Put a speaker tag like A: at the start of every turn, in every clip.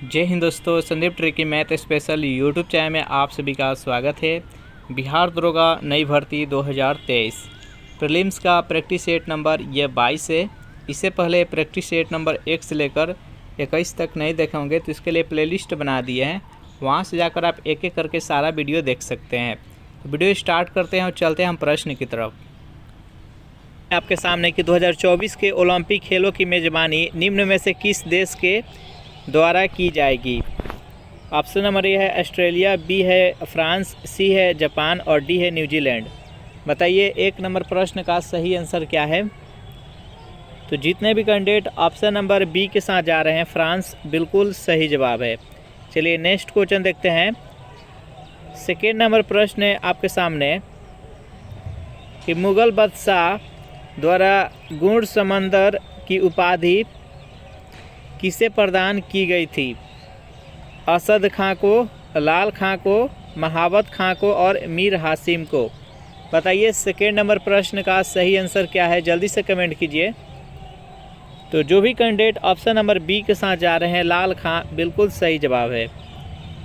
A: जय हिंद दोस्तों, Sandeep tricky math special YouTube channel में आप सभी का स्वागत है। बिहार दरोगा नई भर्ती 2023 प्रीलिम्स का प्रैक्टिस सेट नंबर ये 22 है। इससे पहले प्रैक्टिस सेट नंबर 1 से लेकर 21 तक नहीं देखे होंगे तो इसके लिए प्लेलिस्ट बना दिए हैं, वहाँ से जाकर आप एक एक करके सारा वीडियो देख सकते हैं। तो वीडियो स्टार्ट करते हैं और चलते हैं हम प्रश्न की तरफ। आपके सामने कि 2024 के ओलंपिक खेलों की मेज़बानी निम्न में से किस देश के द्वारा की जाएगी। ऑप्शन नंबर ए है ऑस्ट्रेलिया, बी है फ्रांस, सी है जापान और डी है न्यूजीलैंड। बताइए एक नंबर प्रश्न का सही आंसर क्या है। तो जितने भी कैंडिडेट ऑप्शन नंबर बी के साथ जा रहे हैं, फ्रांस बिल्कुल सही जवाब है। चलिए नेक्स्ट क्वेश्चन देखते हैं। सेकेंड नंबर प्रश्न है आपके सामने कि मुग़ल बादशाह द्वारा गुण समंदर की उपाधि किसे प्रदान की गई थी। असद खां को, लाल खां को, महावत खां को और मीर हासिम को। बताइए सेकेंड नंबर प्रश्न का सही आंसर क्या है, जल्दी से कमेंट कीजिए। तो जो भी कैंडिडेट ऑप्शन नंबर बी के साथ जा रहे हैं, लाल खां बिल्कुल सही जवाब है।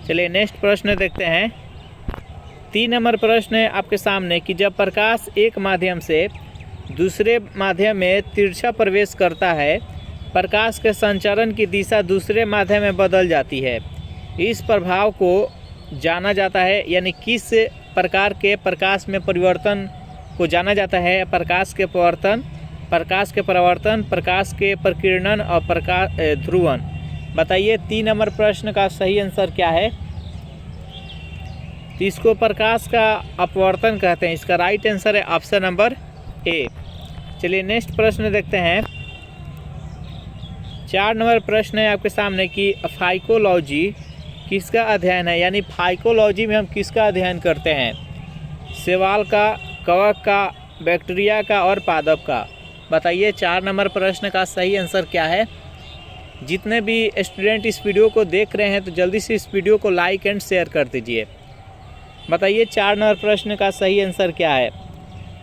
A: चलिए नेक्स्ट प्रश्न देखते हैं। 3 नंबर प्रश्न है आपके सामने कि जब प्रकाश एक माध्यम से दूसरे माध्यम में तिरछा प्रवेश करता है, प्रकाश के संचरण की दिशा दूसरे माध्यम में बदल जाती है। इस प्रभाव को जाना जाता है, यानी किस प्रकार के प्रकाश में परिवर्तन को जाना जाता है। प्रकाश के परावर्तन, प्रकाश के परावर्तन, प्रकाश के प्रकीर्णन और प्रकाश ध्रुवन। बताइए 3 नंबर प्रश्न का सही आंसर क्या है। तो इसको प्रकाश का अपवर्तन कहते हैं। इसका राइट आंसर है ऑप्शन नंबर ए। चलिए नेक्स्ट प्रश्न देखते हैं। 4 नंबर प्रश्न है आपके सामने कि फाइकोलॉजी किसका अध्ययन है, यानी फाइकोलॉजी में हम किसका अध्ययन करते हैं। शैवाल का, कवक का, बैक्टीरिया का और पादप का। बताइए 4 नंबर प्रश्न का सही आंसर क्या है। जितने भी स्टूडेंट इस वीडियो को देख रहे हैं तो जल्दी से इस वीडियो को लाइक एंड शेयर कर दीजिए। बताइए 4 नंबर प्रश्न का सही आंसर क्या है।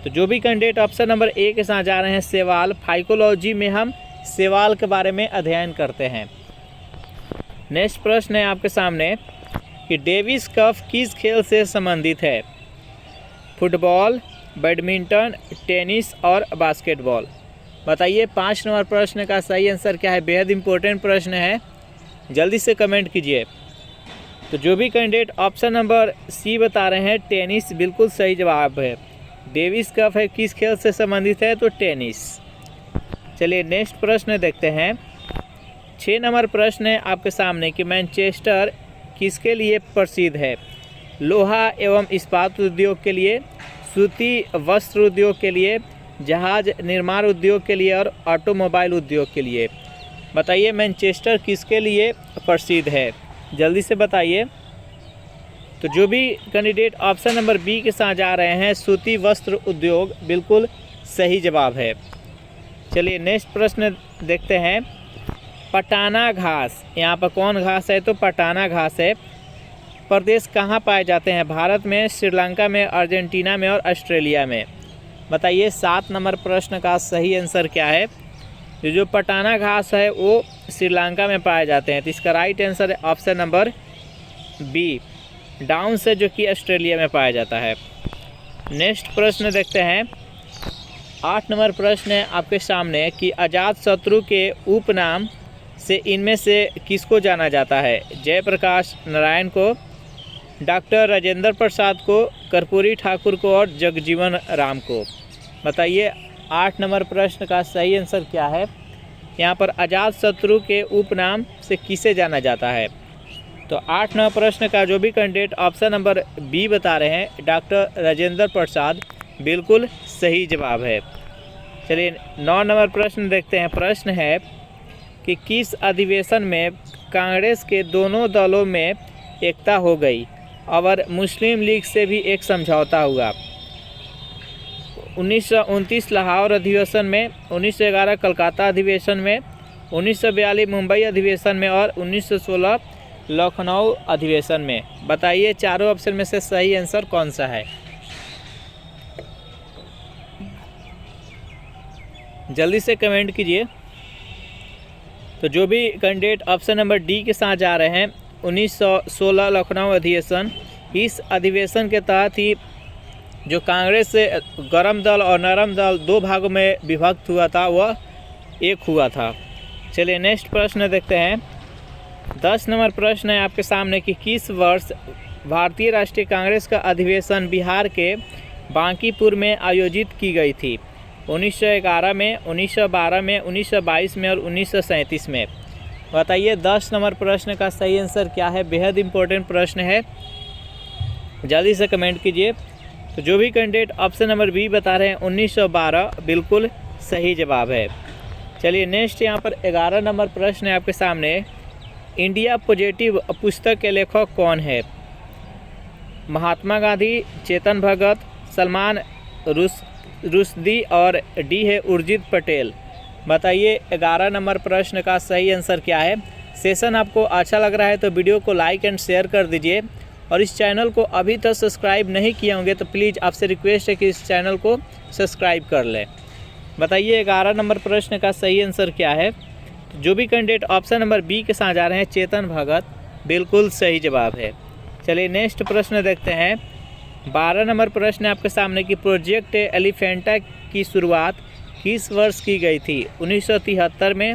A: तो जो भी कैंडिडेट ऑप्शन नंबर ए के साथ जा रहे हैं, शैवाल, फाइकोलॉजी में हम शैवाल के बारे में अध्ययन करते हैं। नेक्स्ट प्रश्न है आपके सामने कि डेविस कप किस खेल से संबंधित है। फुटबॉल, बैडमिंटन, टेनिस और बास्केटबॉल। बताइए 5 नंबर प्रश्न का सही आंसर क्या है। बेहद इंपॉर्टेंट प्रश्न है, जल्दी से कमेंट कीजिए। तो जो भी कैंडिडेट ऑप्शन नंबर सी बता रहे हैं, टेनिस बिल्कुल सही जवाब है। डेविस कप है किस खेल से संबंधित है, तो टेनिस। चलिए नेक्स्ट प्रश्न देखते हैं। 6 नंबर प्रश्न है आपके सामने कि मैनचेस्टर किसके लिए प्रसिद्ध है। लोहा एवं इस्पात उद्योग के लिए, सूती वस्त्र उद्योग के लिए, जहाज निर्माण उद्योग के लिए और ऑटोमोबाइल उद्योग के लिए। बताइए मैनचेस्टर किसके लिए प्रसिद्ध है, जल्दी से बताइए। तो जो भी कैंडिडेट ऑप्शन नंबर बी के साथ जा रहे हैं, सूती वस्त्र उद्योग बिल्कुल सही जवाब है। चलिए नेक्स्ट प्रश्न देखते हैं। पटाना घास, यहाँ पर कौन घास है, तो पटाना घास है। प्रदेश कहाँ पाए जाते हैं। भारत में, श्रीलंका में, अर्जेंटीना में और ऑस्ट्रेलिया में। बताइए 7 नंबर प्रश्न का सही आंसर क्या है। जो पटाना घास है वो श्रीलंका में पाए जाते हैं। तो इसका राइट आंसर है ऑप्शन नंबर बी, डाउन्स है, जो कि ऑस्ट्रेलिया में पाया जाता है। नेक्स्ट प्रश्न देखते हैं। 8 नंबर प्रश्न है आपके सामने कि अजातशत्रु के उपनाम से इनमें से किसको जाना जाता है। जयप्रकाश नारायण को, डॉक्टर राजेंद्र प्रसाद को, कर्पूरी ठाकुर को और जगजीवन राम को। बताइए 8 नंबर प्रश्न का सही आंसर क्या है। यहाँ पर अजातशत्रु के उपनाम से किसे जाना जाता है। तो 8 नंबर प्रश्न का जो भी कैंडिडेट ऑप्शन नंबर बी बता रहे हैं, डॉक्टर राजेंद्र प्रसाद बिल्कुल सही जवाब है। चलिए 9 नंबर प्रश्न देखते हैं। प्रश्न है कि किस अधिवेशन में कांग्रेस के दोनों दलों में एकता हो गई और मुस्लिम लीग से भी एक समझौता हुआ। 1929 लाहौर अधिवेशन में, 1911 कलकत्ता अधिवेशन में, 1942 मुंबई अधिवेशन में और 1916 लखनऊ अधिवेशन में। बताइए चारों ऑप्शन में से सही आंसर कौन सा है, जल्दी से कमेंट कीजिए। तो जो भी कैंडिडेट ऑप्शन नंबर डी के साथ जा रहे हैं 1916 लखनऊ अधिवेशन, इस अधिवेशन के तहत ही जो कांग्रेस से गरम दल और नरम दल दो भागों में विभक्त हुआ था वह एक हुआ था। चलिए नेक्स्ट प्रश्न देखते हैं। 10 नंबर प्रश्न है आपके सामने कि किस वर्ष भारतीय राष्ट्रीय कांग्रेस का अधिवेशन बिहार के बांकीपुर में आयोजित की गई थी? 1911 में, 1912 में, 1922 में और 1937 में। बताइए 10 नंबर प्रश्न का सही आंसर क्या है। बेहद इम्पोर्टेंट प्रश्न है, जल्दी से कमेंट कीजिए। तो जो भी कैंडिडेट ऑप्शन नंबर बी बता रहे हैं 1912 बिल्कुल सही जवाब है। चलिए नेक्स्ट यहाँ पर 11 नंबर प्रश्न है आपके सामने। इंडिया पॉजिटिव पुस्तक के लेखक कौन है? महात्मा गांधी, चेतन भगत, सलमान रुश्दी और डी है उर्जित पटेल। बताइए 11 नंबर प्रश्न का सही आंसर क्या है। सेशन आपको अच्छा लग रहा है तो वीडियो को लाइक एंड शेयर कर दीजिए, और इस चैनल को अभी तक सब्सक्राइब नहीं किए होंगे तो प्लीज़ आपसे रिक्वेस्ट है कि इस चैनल को सब्सक्राइब कर लें। बताइए 11 नंबर प्रश्न का सही आंसर क्या है। जो भी कैंडिडेट ऑप्शन नंबर बी के साथ जा रहे हैं चेतन भगत बिल्कुल सही जवाब है। चलिए नेक्स्ट प्रश्न देखते हैं। 12 नंबर प्रश्न है आपके सामने कि प्रोजेक्ट एलिफेंटा की शुरुआत किस वर्ष की गई थी? 1973 में,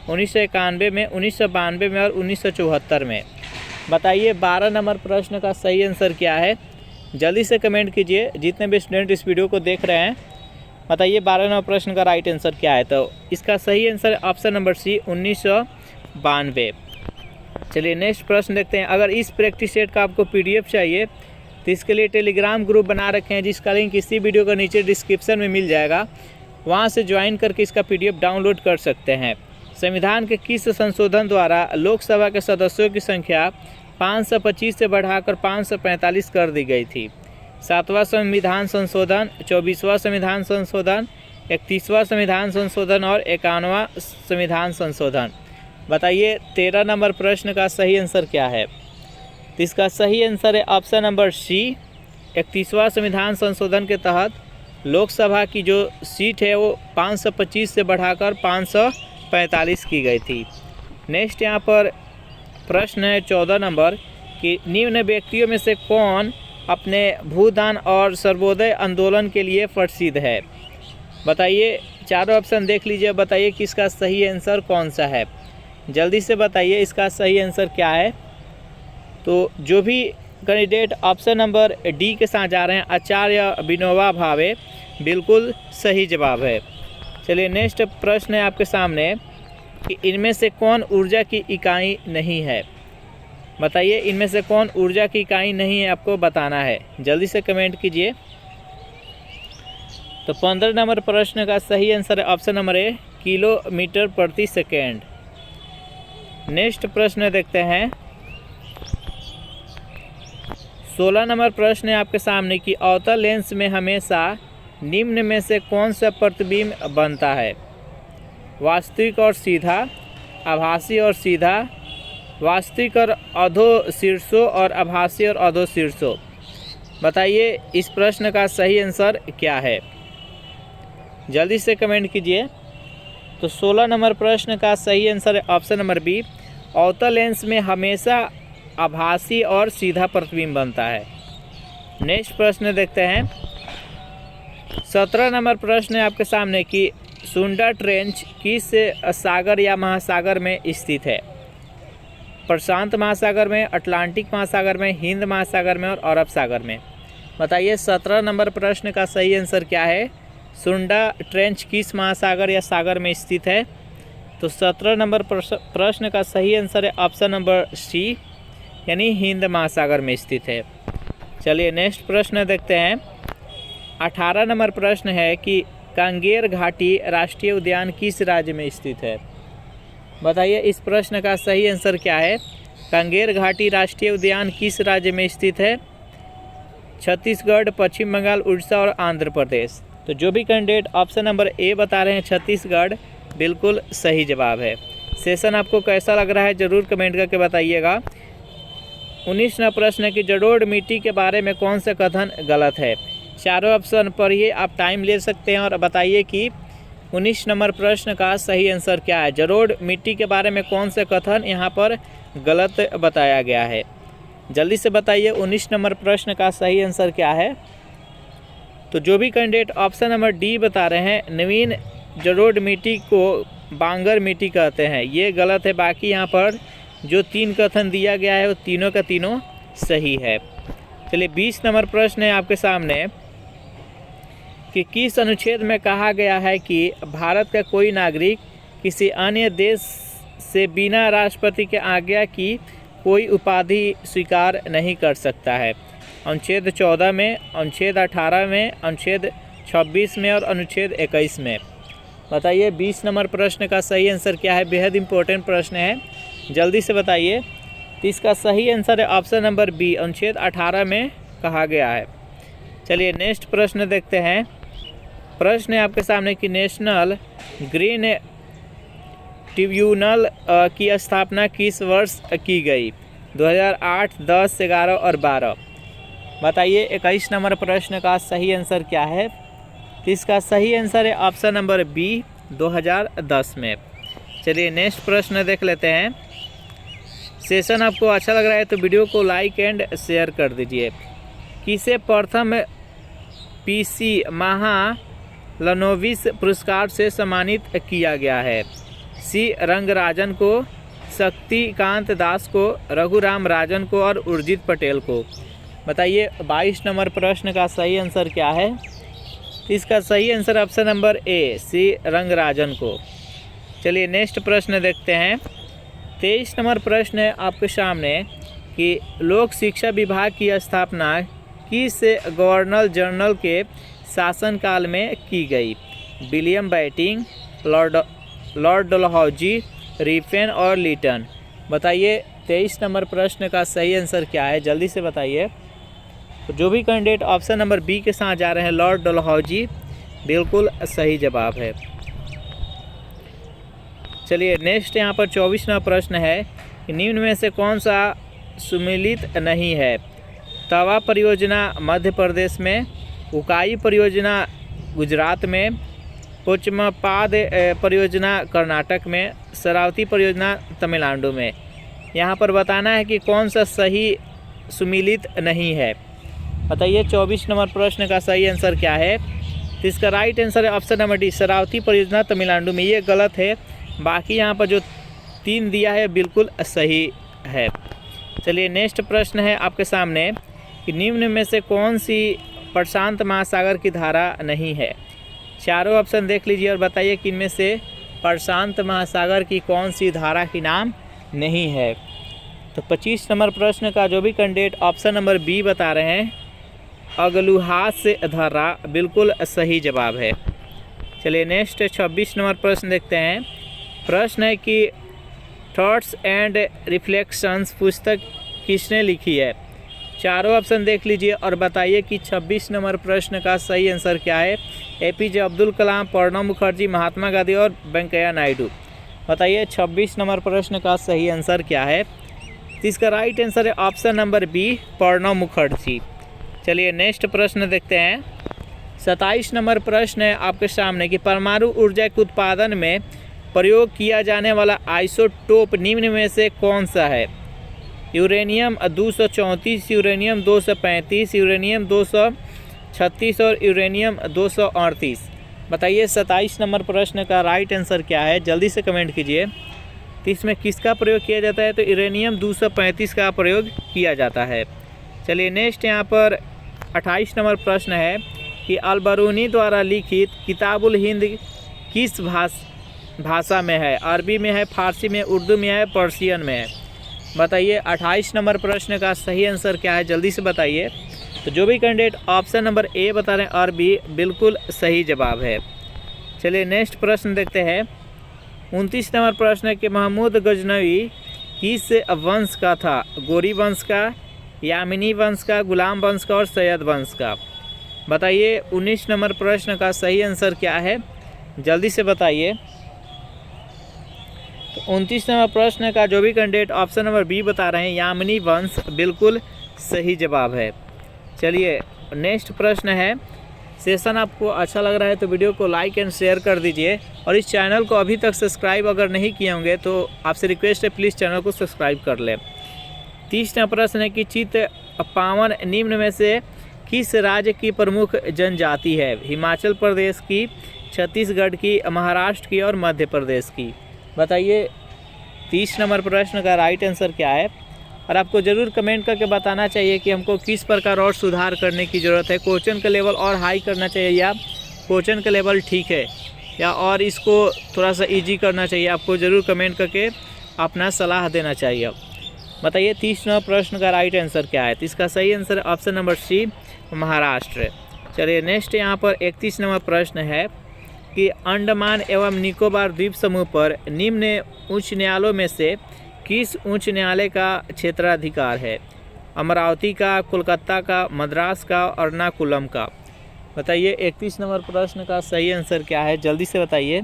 A: 1991 में, 1992 में और 1974 में। बताइए 12 नंबर प्रश्न का सही आंसर क्या है। जल्दी से कमेंट कीजिए जितने भी स्टूडेंट इस वीडियो को देख रहे हैं। बताइए 12 नंबर प्रश्न का राइट आंसर क्या है। तो इसका सही आंसर ऑप्शन नंबर सी 1992। चलिए नेक्स्ट प्रश्न देखते हैं। अगर इस प्रैक्टिस सेट का आपको PDF चाहिए तो इसके लिए टेलीग्राम ग्रुप बना रखे हैं, जिसका लिंक इसी वीडियो के नीचे डिस्क्रिप्शन में मिल जाएगा। वहां से ज्वाइन करके इसका PDF डाउनलोड कर सकते हैं। संविधान के किस संशोधन द्वारा लोकसभा के सदस्यों की संख्या 525 से बढ़ाकर 545 कर दी गई थी? 7वां संविधान संशोधन, 24वां संविधान संशोधन, 31वां संविधान संशोधन और 51वां संविधान संशोधन। बताइए 13 नंबर प्रश्न का सही आंसर क्या है। तो इसका सही आंसर है ऑप्शन नंबर सी 31वां संविधान संशोधन के तहत लोकसभा की जो सीट है वो 525 से बढ़ाकर 545 की गई थी। नेक्स्ट यहाँ पर प्रश्न है 14 नंबर कि निम्न व्यक्तियों में से कौन अपने भूदान और सर्वोदय आंदोलन के लिए प्रसिद्ध है? बताइए चारों ऑप्शन देख लीजिए, बताइए कि इसका सही आंसर कौन सा है। जल्दी से बताइए इसका सही आंसर क्या है। तो जो भी कैंडिडेट ऑप्शन नंबर डी के साथ जा रहे हैं आचार्य विनोबा भावे बिल्कुल सही जवाब है। चलिए नेक्स्ट प्रश्न है आपके सामने कि इनमें से कौन ऊर्जा की इकाई नहीं है? बताइए इनमें से कौन ऊर्जा की इकाई नहीं है, आपको बताना है। जल्दी से कमेंट कीजिए। तो 15 नंबर प्रश्न का सही आंसर है ऑप्शन नंबर ए किलोमीटर प्रति सेकेंड। नेक्स्ट प्रश्न देखते हैं। 16 नंबर प्रश्न है आपके सामने कि अवतल लेंस में हमेशा निम्न में से कौन सा प्रतिबिंब बनता है? वास्तविक और सीधा, आभासी और सीधा, वास्तविक और अधोशीर्षो और आभासी और अधोशीर्षो। बताइए इस प्रश्न का सही आंसर क्या है। जल्दी से कमेंट कीजिए। तो 16 नंबर प्रश्न का सही आंसर है ऑप्शन नंबर बी अवतल लेंस में हमेशा आभासी और सीधा प्रतिबिंब बनता है। नेक्स्ट प्रश्न देखते हैं। 17 नंबर प्रश्न है आपके सामने कि सुंडा ट्रेंच किस सागर या महासागर में स्थित है? प्रशांत महासागर में, अटलांटिक महासागर में, हिंद महासागर में और अरब सागर में। बताइए 17 नंबर प्रश्न का सही आंसर क्या है। सुंडा ट्रेंच किस महासागर या सागर में स्थित है? तो 17 नंबर प्रश्न का सही आंसर है ऑप्शन नंबर सी यानी हिंद महासागर में स्थित है। चलिए नेक्स्ट प्रश्न देखते हैं। 18 नंबर प्रश्न है कि कांगेर घाटी राष्ट्रीय उद्यान किस राज्य में स्थित है? बताइए इस प्रश्न का सही आंसर क्या है। कांगेर घाटी राष्ट्रीय उद्यान किस राज्य में स्थित है? छत्तीसगढ़, पश्चिम बंगाल, उड़ीसा और आंध्र प्रदेश। तो जो भी कैंडिडेट ऑप्शन नंबर ए बता रहे हैं छत्तीसगढ़ बिल्कुल सही जवाब है। सेशन आपको कैसा लग रहा है ज़रूर कमेंट करके बताइएगा। 19वां प्रश्न है कि जलोढ़ मिट्टी के बारे में कौन सा कथन गलत है? चारों ऑप्शन पढ़िए, आप टाइम ले सकते हैं और बताइए कि 19 नंबर प्रश्न का सही आंसर क्या है? जलोढ़ मिट्टी के बारे में कौन सा कथन यहाँ पर गलत बताया गया है? जल्दी से बताइए 19 नंबर प्रश्न का सही आंसर क्या है? तो जो भी कैंडिडेट ऑप्शन नंबर डी बता रहे हैं, नवीन जलोढ़ मिट्टी को बांगर मिट्टी कहते हैं, ये गलत है। बाकी यहाँ पर जो 3 कथन दिया गया है वो तीनों का तीनों सही है। चलिए 20 नंबर प्रश्न है आपके सामने कि किस अनुच्छेद में कहा गया है कि भारत का कोई नागरिक किसी अन्य देश से बिना राष्ट्रपति के आज्ञा की कोई उपाधि स्वीकार नहीं कर सकता है? अनुच्छेद 14 में, अनुच्छेद 18 में, अनुच्छेद 26 में और अनुच्छेद 21 में। बताइए 20 नंबर प्रश्न का सही आंसर क्या है? बेहद इंपॉर्टेंट प्रश्न है, जल्दी से बताइए। तो इसका सही आंसर है ऑप्शन नंबर बी, अनुच्छेद 18 में कहा गया है। चलिए नेक्स्ट प्रश्न देखते हैं। प्रश्न है आपके सामने कि नेशनल ग्रीन ट्रिब्यूनल की स्थापना किस वर्ष की गई? 2008, 10, 11 और 12। बताइए 21 नंबर प्रश्न का सही आंसर क्या है? तो इसका सही आंसर है ऑप्शन नंबर बी, 2010 में। चलिए नेक्स्ट प्रश्न देख लेते हैं। सेशन आपको अच्छा लग रहा है तो वीडियो को लाइक एंड शेयर कर दीजिए। किसे प्रथम पीसी महालनोबिस पुरस्कार से सम्मानित किया गया है? सी रंगराजन को, शक्तिकांत दास को, रघुराम राजन को और उर्जित पटेल को। बताइए 22 नंबर प्रश्न का सही आंसर क्या है? इसका सही आंसर ऑप्शन नंबर ए, सी रंगराजन को। चलिए नेक्स्ट प्रश्न देखते हैं। 23 नंबर प्रश्न है आपके सामने कि लोक शिक्षा विभाग की स्थापना किस गवर्नर जनरल के शासनकाल में की गई? William Bentinck, Lord Dalhousie, Ripon और लीटन। बताइए 23 नंबर प्रश्न का सही आंसर क्या है? जल्दी से बताइए। तो जो भी कैंडिडेट ऑप्शन नंबर बी के साथ जा रहे हैं, लॉर्ड डलहौजी, बिल्कुल सही जवाब है। चलिए नेक्स्ट यहाँ पर 24वां प्रश्न है कि निम्न में से कौन सा सुमेलित नहीं है? तवा परियोजना मध्य प्रदेश में, उकाई परियोजना गुजरात में, पोचमपाद परियोजना कर्नाटक में, शरावती परियोजना तमिलनाडु में। यहाँ पर बताना है कि कौन सा सही सुमेलित नहीं है। बताइए 24 नंबर प्रश्न का सही आंसर क्या है? तो इसका राइट आंसर है ऑप्शन नंबर डी, शरावती परियोजना तमिलनाडु में। ये गलत है, बाकी यहाँ पर जो 3 दिया है बिल्कुल सही है। चलिए नेक्स्ट प्रश्न है आपके सामने कि निम्न में से कौन सी प्रशांत महासागर की धारा नहीं है? चारों ऑप्शन देख लीजिए और बताइए कि इनमें से प्रशांत महासागर की कौन सी धारा की नाम नहीं है। तो 25 नंबर प्रश्न का जो भी कैंडिडेट ऑप्शन नंबर बी बता रहे हैं, अगलुहास से धारा, बिल्कुल सही जवाब है। चलिए नेक्स्ट 26 नंबर प्रश्न देखते हैं। प्रश्न है कि थॉट्स एंड रिफ्लेक्शंस पुस्तक किसने लिखी है? चारों ऑप्शन देख लीजिए और बताइए कि 26 नंबर प्रश्न का सही आंसर क्या है? एपीजे अब्दुल कलाम, प्रणब मुखर्जी, महात्मा गांधी और वेंकैया नायडू। बताइए 26 नंबर प्रश्न का सही आंसर क्या है? तो इसका राइट आंसर है option number B, Pranab Mukherjee. चलिए नेक्स्ट प्रश्न देखते हैं। 27 नंबर प्रश्न है आपके सामने कि परमाणु ऊर्जा के उत्पादन में प्रयोग किया जाने वाला आइसोटोप निम्न में से कौन सा है? यूरेनियम 234, यूरेनियम 235, यूरेनियम 236 और यूरेनियम 238। बताइए 27 नंबर प्रश्न का राइट आंसर क्या है? जल्दी से कमेंट कीजिए। तो इसमें किसका प्रयोग किया जाता है? तो यूरेनियम 235 का प्रयोग किया जाता है। चलिए नेक्स्ट यहाँ पर 28 नंबर प्रश्न है कि अलबरूनी द्वारा लिखित किताबुल हिंद किस भाषा में है? अरबी में है, फारसी में, उर्दू में है, पर्शियन में है। बताइए 28 नंबर प्रश्न का सही आंसर क्या है? जल्दी से बताइए। तो जो भी कैंडिडेट ऑप्शन नंबर ए बता रहे हैं अरबी, बिल्कुल सही जवाब है। चलिए नेक्स्ट प्रश्न देखते हैं। 29 नंबर प्रश्न है कि महमूद गजनवी किस वंश का था? गोरी वंश का, यामिनी वंश का, गुलाम वंश का और सैयद वंश का। बताइए 19 नंबर प्रश्न का सही आंसर क्या है? जल्दी से बताइए। तो 29 नंबर प्रश्न का जो भी कैंडिडेट ऑप्शन नंबर बी बता रहे हैं, यामिनी वंश, बिल्कुल सही जवाब है। चलिए नेक्स्ट प्रश्न है सेशन आपको अच्छा लग रहा है तो वीडियो को लाइक एंड शेयर कर दीजिए, और इस चैनल को अभी तक सब्सक्राइब अगर नहीं किए होंगे तो आपसे रिक्वेस्ट है प्लीज़ चैनल को सब्सक्राइब कर लें। 30वां प्रश्न है कि चित पावन निम्न में से किस राज्य की प्रमुख जनजाति है? हिमाचल प्रदेश की, छत्तीसगढ़ की, महाराष्ट्र की और मध्य प्रदेश की। बताइए 30 नंबर प्रश्न का राइट आंसर क्या है। और आपको ज़रूर कमेंट करके बताना चाहिए कि हमको किस प्रकार और सुधार करने की ज़रूरत है। क्वेश्चन का लेवल और हाई करना चाहिए या क्वेश्चन का लेवल ठीक है, या और इसको थोड़ा सा इजी करना चाहिए। आपको ज़रूर कमेंट करके अपना सलाह देना चाहिए। बताइए 30 नंबर प्रश्न का राइट आंसर क्या है। तो इसका सही answer option number C Maharashtra. चलिए नेक्स्ट यहाँ पर 31 नंबर प्रश्न है कि अंडमान एवं निकोबार द्वीप समूह पर निम्न उच्च न्यायालयों में से किस उच्च न्यायालय का क्षेत्राधिकार है? अमरावती का, कोलकाता का, मद्रास का, एर्नाकुलम का। बताइए 31 नंबर प्रश्न का सही आंसर क्या है, जल्दी से बताइए।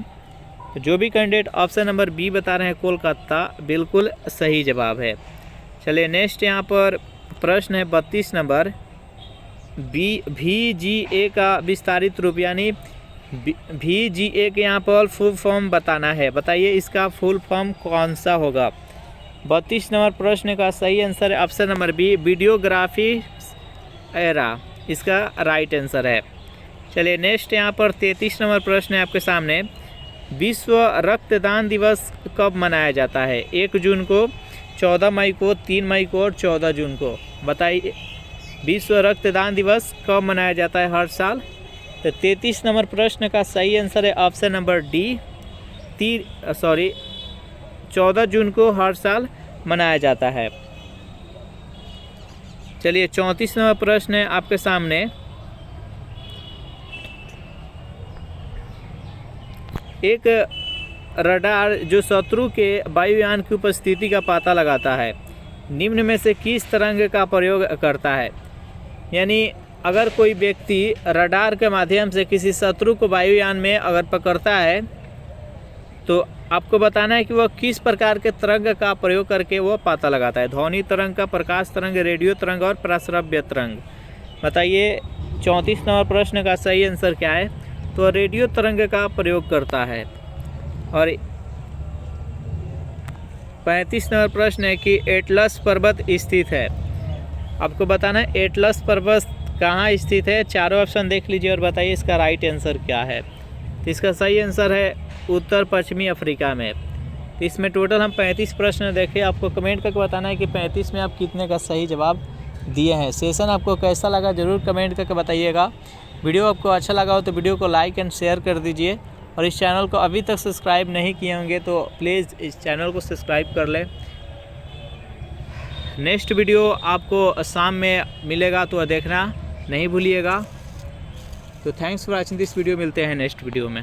A: तो जो भी कैंडिडेट ऑप्शन नंबर बी बता रहे हैं कोलकाता, बिल्कुल सही जवाब है। चलिए नेक्स्ट यहाँ पर प्रश्न है 32 नंबर, VGA का विस्तारित रूप यानी VGA के यहाँ पर फुल फॉर्म बताना है। बताइए इसका फुल फॉर्म कौन सा होगा। 32 नंबर प्रश्न का सही आंसर है option number B videography era, इसका राइट आंसर है। चलिए नेक्स्ट यहाँ पर 33 नंबर प्रश्न है आपके सामने, विश्व रक्तदान दिवस कब मनाया जाता है? 1 जून को, 14 मई को, 3 मई को और 14 जून को। बताइए विश्व रक्तदान दिवस कब मनाया जाता है हर साल। तो 33 नंबर प्रश्न का सही आंसर है ऑप्शन नंबर डी 14 जून को हर साल मनाया जाता है। चलिए 34 नंबर प्रश्न है आपके सामने, एक रडार जो शत्रु के वायुयान की उपस्थिति का पता लगाता है निम्न में से किस तरंग का प्रयोग करता है? यानी अगर कोई व्यक्ति रडार के माध्यम से किसी शत्रु को वायुयान में अगर पकड़ता है तो आपको बताना है कि वह किस प्रकार के तरंग का प्रयोग करके वह पता लगाता है। ध्वनि तरंग का, प्रकाश तरंग, रेडियो तरंग और प्रश्रव्य तरंग। बताइए 34 नंबर प्रश्न का सही आंसर क्या है। तो रेडियो तरंग का प्रयोग करता है। और 35 नंबर प्रश्न है कि एटलस पर्वत स्थित है। आपको बताना है एटलस पर्वत कहाँ स्थित है। चारों ऑप्शन देख लीजिए और बताइए इसका राइट आंसर क्या है। तो इसका सही आंसर है उत्तर पश्चिमी अफ्रीका में। तो इसमें टोटल हम 35 प्रश्न देखे। आपको कमेंट करके बताना है कि 35 में आप कितने का सही जवाब दिए हैं। सेशन आपको कैसा लगा ज़रूर कमेंट करके बताइएगा। वीडियो आपको अच्छा लगा हो तो वीडियो को लाइक एंड शेयर कर दीजिए, और इस चैनल को अभी तक सब्सक्राइब नहीं किए होंगे तो प्लीज़ इस चैनल को सब्सक्राइब कर लें। नेक्स्ट वीडियो आपको शाम में मिलेगा तो देखना नहीं भूलिएगा। तो thanks for watching this video. मिलते हैं नेक्स्ट वीडियो में।